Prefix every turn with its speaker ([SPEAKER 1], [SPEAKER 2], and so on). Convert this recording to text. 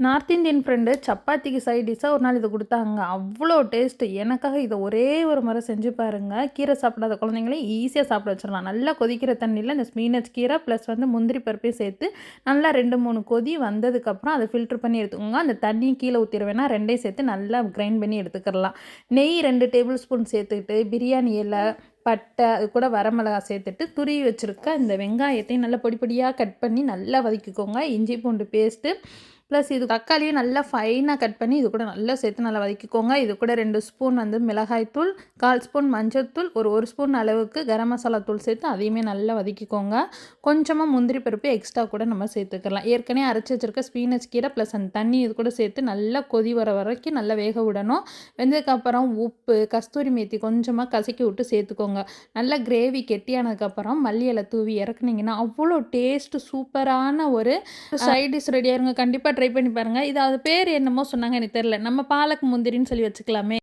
[SPEAKER 1] North Indian friend சப்பாத்திக்கு side டிஷ்ஷாக ஒரு நாள் இது கொடுத்தாங்க. அவ்வளோ டேஸ்ட்டு. எனக்காக இதை ஒரே ஒரு முறை செஞ்சு பாருங்கள். கீரை சாப்பிடாத குழந்தைங்களையும் ஈஸியாக சாப்பிட வச்சிடலாம். நல்லா கொதிக்கிற தண்ணியில் இந்த ஸ்பீனச் கீரை ப்ளஸ் முந்திரி பருப்பையும் சேர்த்து நல்லா 2-3 கொதி வந்ததுக்கப்புறம் அதை ஃபில்ட்ரு பண்ணி எடுத்துக்கோங்க. அந்த தண்ணியும் கீழே ஊற்றிட வேணாம். ரெண்டையும் சேர்த்து நல்லா கிரைண்ட் பண்ணி எடுத்துக்கிடலாம். நெய் 2 டேபிள் ஸ்பூன் சேர்த்துக்கிட்டு பிரியாணி இலை, பட்டை, அது கூட வரமிளகாய் சேர்த்துட்டு துருவி வச்சுருக்க இந்த வெங்காயத்தையும் நல்லா பொடி பொடியாக கட் பண்ணி நல்லா வதக்கிக்கோங்க. இஞ்சி பூண்டு பேஸ்ட்டு ப்ளஸ் இது தக்காளியும் நல்லா ஃபைனாக கட் பண்ணி இது கூட நல்லா சேர்த்து நல்லா வதக்கிக்கோங்க. இது கூட 2 ஸ்பூன் மிளகாய்த்தூள், 1/4 ஸ்பூன் மஞ்சள்தூள், ஒரு ஸ்பூன் அளவுக்கு கரம் மசாலா தூள் சேர்த்து அதையுமே நல்லா வதக்கிக்கோங்க. கொஞ்சமாக முந்திரி பருப்பு எக்ஸ்ட்ரா கூட நம்ம சேர்த்துக்கலாம். ஏற்கனவே அரைச்சி வச்சுருக்க ஸ்பீனச் கீரை ப்ளஸ் அந்த தண்ணி இது கூட சேர்த்து நல்லா கொதி வர வரைக்கும் நல்லா வேக விடணும். வெந்ததுக்கப்புறம் உப்பு, கஸ்தூரி மேத்தி கொஞ்சமாக கசக்கி விட்டு சேர்த்துக்கோங்க. நல்லா கிரேவி கெட்டியானதுக்கப்புறம் மல்லி இலை தூவி இறக்குனீங்கன்னா அவ்வளோ டேஸ்ட்டு சூப்பரான ஒரு சைட் டிஷ் ரெடி ஆயிருங்க. கண்டிப்பாக ட்ரை பண்ணி பாருங்கள். இது அது பேர் என்னமோ சொன்னாங்க, எனக்கு தெரியல. நம்ம பாலக் முந்திரின்னு சொல்லி வச்சுக்கலாமே.